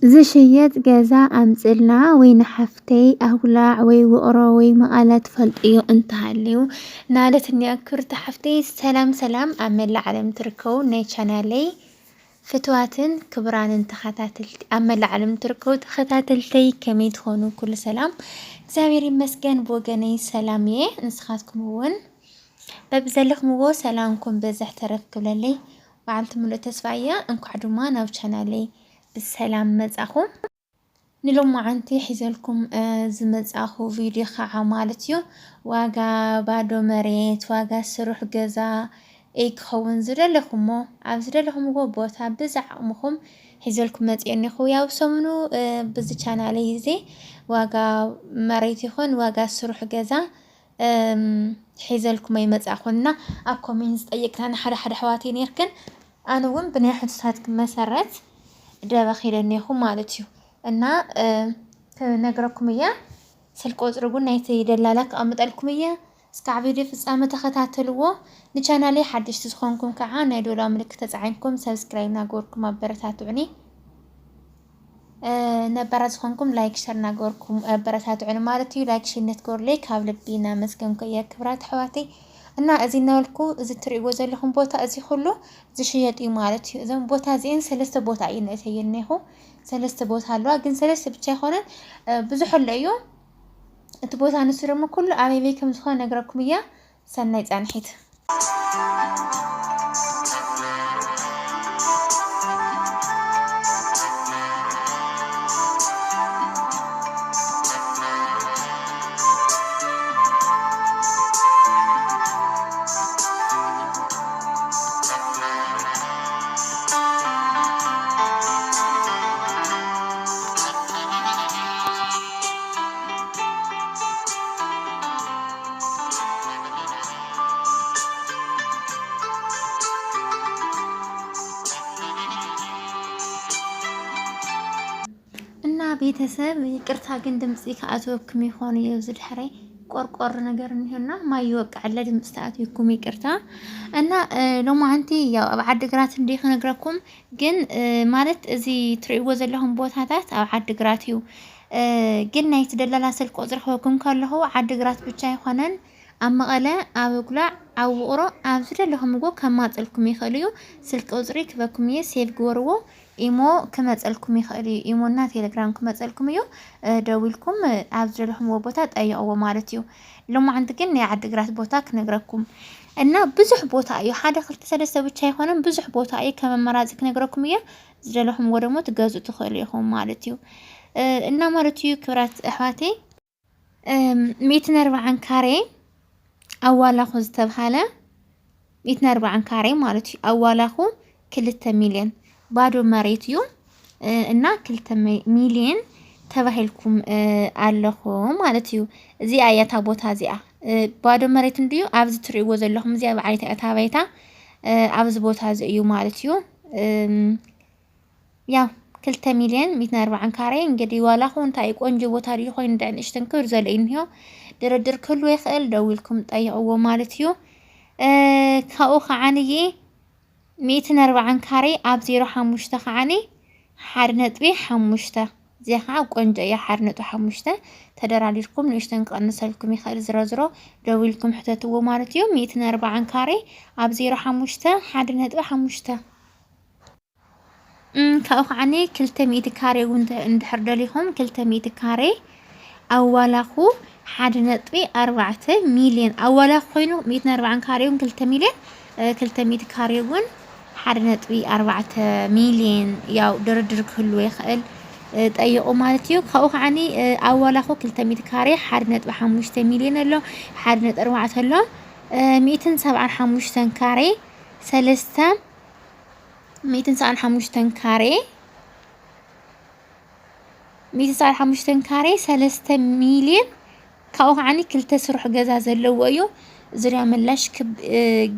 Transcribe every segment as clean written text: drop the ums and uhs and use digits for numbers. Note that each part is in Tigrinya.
ዝሽየጥ ገዛ أمፅልና ወይ نحفتي أهولاع ወይ وقرا ወይ مقالات فلطيو انتهاليو نالت نيأكر تحفتي سلام أمل عالم تركو ناي چانالي فتواتن كبران انتخاتاتلتي أمل عالم تركو تخاتاتلتي كميت خونو كل سلام زاميري مسكن بوغاني سلامي نسخاتكم هون ببزلخم هو سلامكم بزح ترف كبلالي وعلتم له تسفايا انكو عدوما ناو چانالي بالسلام مزاخو نلوم عنتي حيزلكم زمزاخو فيديو خاعة مالتيو واقا بادو مريت واقا سروح قزا ايك خوان زرالخمو عبزرالخمو بوتا بزعمخم حيزلكم مزياني خويا وسمنو بزي چانالي زي واقا مريتي خون واقا سروح قزا حيزلكم اي مزاخونا اكو مينز ايكتان حدا حواتي نيركن انا وين بني حدثاتك مسارات دابا خيرني خو مالتيو እና ተነግረኩም እያ ስልክ ቁጥሩን ናይቲ ደላላክ አምጣልኩም እያ እስካዕ ቪዲዮ ፍጻመ ተኸታተልዎ ንቻናሌ ሓድሽቲ ዝኾንኩም ከዓ ናይ ዶላ ምልክት ተጻዒንኩም ሰብስክራይብ ናገርኩም አበረታቱኒ ነባራ ዝኾንኩም ላይክ ሸር ናገርኩም አበረታቱኒ ማለት እዩ ላይክ ሽነት ጎርሌ ካብ ልቢና መስገንኩ እያ ክብራት ሕዋቴ እና እዚ ነልኩ እዚ ትሪእዎ ዘለኹም ቦታ እዚ ሁሉ ዝሽየጥ እዩ ማለት እዩ እዞም ቦታ እዚን ሰለስተ ቦታ እዩ ነተየነኹ ሰለስተ ቦታ አለዋ ግን ሰለስተ ብቻ ይሆናል ብዙሕ ለዩ እቲ ቦታ ንሱ ደግሞ ኩሉ አበይ ከም ዝኾነ ነግረኩም እያ ሰናይ ጻንሒት ቤተሰብ ይቅርታ ግን ድምጽ ከአቶክም ይሆን የውዝድ ሐሬ ቆርቆር ነገር እንይና ማይወቃለ ድምጽ ታአቶክም ይቅርታ እና ሎማ አንቲ ያው አብዓድ ግራት እንዲህ ነግረኩም ግን ማለት እዚ ትሪእዎ ዘለኹም ቦታታት አብዓድ ግራት እዩ ግን ናይት ደላላ ስልክ ቁጥር ሆኩም ካለሁ ዓድ ግራት ብቻ ይሆነን አመቀለ አብጉላዕ አውቅሮ አብዝደለኹም ጎ ከማጽልኩም ይኸልዩ ስልክ ቁጥሪ ክበኩም ሴቭ ጎርዎ ኢሞ ከመጸልኩም ይኸል ኢሞና ቴሌግራም ከመጸልኩም እዩ ደውልኩም አብዝደለኹም ቦታ ጠይቅዎ ማለት እዩ ሎማ አንተ ግን የዓድ ግራት ቦታ ክነግረኩም እና ብዙሕ ቦታ እዩ ሓደ ክልተ ሰለስተ ብቻ ይሆነን ብዙሕ ቦታ እዩ ከመመራጽ ክነግረኩም እዩ ዝደለኹም ወደሞ ትገዙ ትኸል ይኹም ማለት እዩ እና ማለት እዩ ክብራት አሕዋቴ 140 ካሬ አዋላኹ ዝተብሃለ 140 ካሬ ማለት እዩ አዋላኹ 2 ሚሊዮን ባዶ መሬት እዩ እና 2 ሚሊዮን ተባሂልኩም ኣለኹ ማለት እዩ እዚ አያታ ቦታ እዚኣ ባዶ መሬት እንድዩ ኣብዚ ትሪእዎ ዘለኹም እዚ በዓይታ እታባይታ ኣብዚ ቦታ እዚ እዩ ማለት እዩ ያው 2 ሚሊዮን 140 ካሬ እንግዲህ ዋላኹ እንታይ ቆንጆ ቦታ ዲ ኮይኑ ዳንሽተን ክብር ዘለይንዮ ድርድር ክሉ ይኽእል ደውልኩም ጠይቅዎ ማለት እዩ ካኡ ከዓንዬ 140 ካሬ ኣብ 05 ከዓኒ 1.5 ዚኻ ቆንጆ ያ 1.5 ተደራሊርኩም ንሽተን ቀንሰልኩም ይኽእል ዝረዝሮ ደውልኩም ሕተትዎ ማለት እዩ 140 ካሬ ኣብ 05 1.5 ካኡ ከዓኒ 200 ካሬ እንድሕር ደሊኹም 200 ካሬ አዋላኹ 1.4 ሚሊዮን አዋላኹ ኮይኑ 140 ካሬውን 2 ሚሊዮን 200 ካሬውን 1.4 ሚሊዮን ያው ድርድር ክህሉ ይኽእል ጠይቁ ማለት እዩ ካኡ ከዓኒ አዋላኹ 200 ካሬ 1.5 ሚሊዮን ኣሎ 1.4 ኣሎ 175 ካሬ 3 175 ካሬ 175 ካሬ 3 ሚሊዮን ካኡ ከዓኒ ክልተ ስሩሕ ገዛ ዘለዎ እዩ ዝርያ መላሽ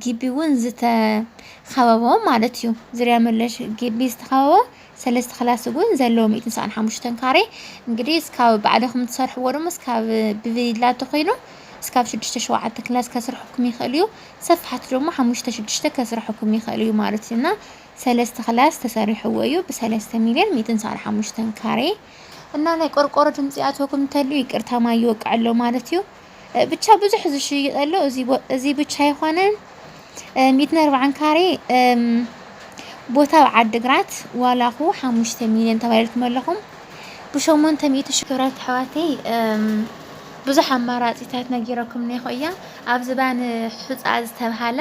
ግቢውን ዝተኸበቦ ማለት እዩ ዝርያ መላሽ ግቢ ዝተኸበቦ ሰለስተ ክላስ እውን ዘለዎ 175 ካሬ እንግዲህ እስካብ ባዕልኹም ትሰርሕዎ ደሞ እስካብ ብቪላቶ ኮይኑ እስካብ 6-7 ክላስ ከስርሕኩም ይኽእል እዩ ሰፍሓት ደሞ 5-6 ከስርሕኩም ይኽእል እዩ ማለት እና ሰለስተ ክላስ ተሰሪሕዎ እዩ ብ3 ሚልዮን 175 ካሬ እና ናይ ቆርቆሮ ድምጽ ኣትወኩም እንተልዩ ይቅርታ ማ ይወቅዓሎ ማለት እዩ ብቻ ብዙሕ ዝሽየጠሎ እዚ ብቻ ይኾነን 140 ካሬ ቦታ ዓድግራት ዋላኹ 5 ሚልዮን ተባሂልኩም ኣለኹም ብ800 ሺህ ክብራት ኣሕዋተይ ብዙሕ ኣማራጺታት ነጊረኩም ነይኾያ ኣብ ዝባን ሕፃ ዝተባሃለ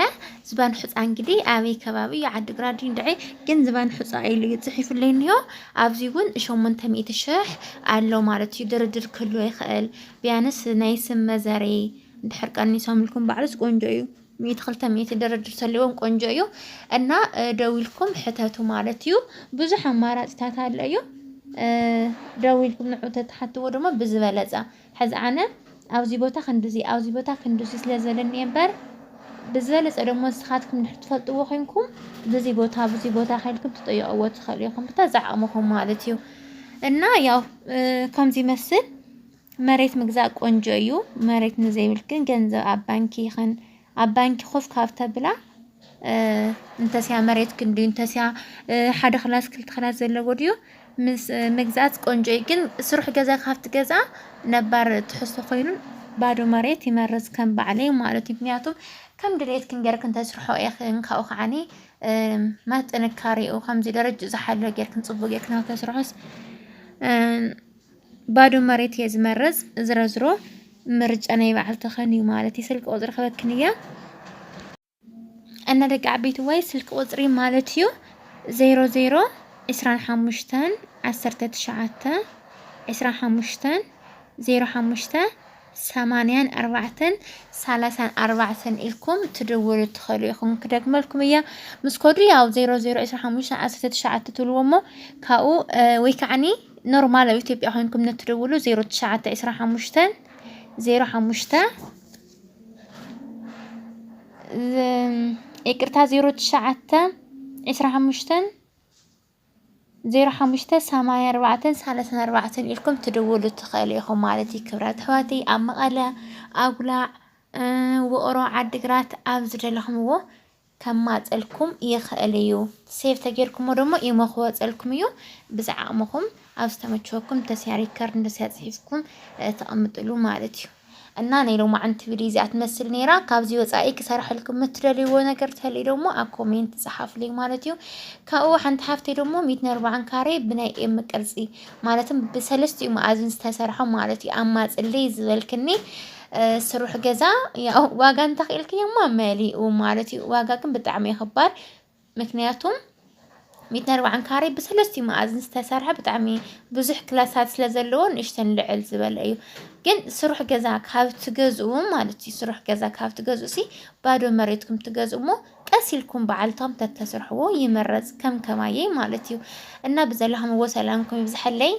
ዝባን ሕፃ እንግዲህ ኣበይ ከባቢ ዓድግራት ድንድዒ ግን ዝባን ሕፃ ኢሉ ይጽሒፍልኝ እንዮ ኣብዚ እውን 800 ሺህ ኣሎ ማለት እዩ ድርድር ክህሉ ይኽእል ቢያንስ ናይ ስም መዘሬ እንድሕር ቀኒሶም ኢልኩም ባዕሉስ ቆንጆ እዩ 100-200 ድርድር ሰሊዎም ቆንጆ እዩ እና ደዊልኩም ሕተቱ ማለት እዩ ብዙሕ ኣማራጺታት ኣለ እዩ ደዊልኩም ንዑ ተተሓትዎ ደሞ ብዝበለጸ ሕዚ ኣነ ኣብዚ ቦታ ክንድዚ ኣብዚ ቦታ ክንድዚ ስለዘለኒ እምበር ብዝበለጸ ደሞ ንስኻትኩም እንድትፈልጥዎ ኮይንኩም በዚ ቦታ ኸይልኩም ትጠይቅዎ ትኽእሉ ኢኹም ብተዛዕምኹም ማለት እዩ እና ያው ከምዚ ይመስል መሬት ምግዛእ ቆንጆ እዩ መሬት ንዘይብል ግን ገንዘብ ኣብ ባንኪ ይኹን ኣብ ባንኪ ኹፍ ካብ ተብላ እንተስያ መሬት ክንዲ እንተስያ ሓደ ክላስ ክልተ ክላስ ዘለዎ ድዩ ምስ ምግዛት ቆንጆ ግን ስሩሕ ገዛ ካብቲ ገዛ ነባር ትሕሶ ኮይኑ ባዶ መሬት ይመርዝ ከም ባዕለይ ማለት እዩ ምክንያቱም ከም ድሌት ክንገርክ እንተስርሖ ኢኽን ካብኡ ኸዓኒ ማጥንካሪኡ ከምዚ ደረጃ ዝሓለ ጌርክን ጽቡቕ ጌርክን ተስርሖስ ባዶ መሬት የዝመርዝ ዝረዝሮ ምርጫ ናይ ባዕልተኸን እዩ ማለት እዩ ስልክ ቁጽሪ ከበክንያ أنا دق عبيت واي سلك قطري مالتيو 00 25 10 9 25 05 8 4 3 4 إلكم تدوروا تخليكم كده مالكم إياه مسكودي أو 00 25 10 9 تلومو كاو ويكعني نورمال يوتيوب أهونكم نتدوروا 0 9 25 05 إكرتا 0 9 25 05 8 4 3 4 إلكم تدولوا تخليكم مالتي كبرات حواتي أما ألا أقولع وقرا عدقرات أبزر لهم هو كما تسألكم يخليو سيف تجيركم ورما يمخوا تسألكم يو بزعمكم أستمتشوكم تسياري كارن تسيحفكم تأمتلو مالتي أنا لو ما عندي فيديو أتمثل نيرا كابزي وصايك كسرح لكم مترلي ونقرت هلي لو ما أكومنت صحف لي مالتيو كأو حنت حفتي لو ما 140 كاري بناء مكرزي مالتهم بسلستي وما أزن استسرحوا مالتي أما اللي زلكني سروح جزا يا واجن تخيلك يا ما مالي ومالتي واجاكم بتعمي خبر مكنياتهم 140 كاري بسلستي ما أزن استسرح بتعمي بزح كلاسات سلازلون إشتن لعل زبل أيو ግን ስሩሕ ገዛ ካብ ትገዝኡ ማለት እዩ ስሩሕ ገዛ ካብ ትገዝኡ ሲ ባዶ መሬትኩም ትገዝኡ ሞ ቀሲልኩም በዓልቶም ተተሰርሕዎ ይመረጽ ከም ከማዬ ማለት እዩ እና በዘላህም ወሰላምኩም ይብዝሐለይ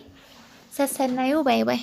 ሰሰናዩ ባይ ባይ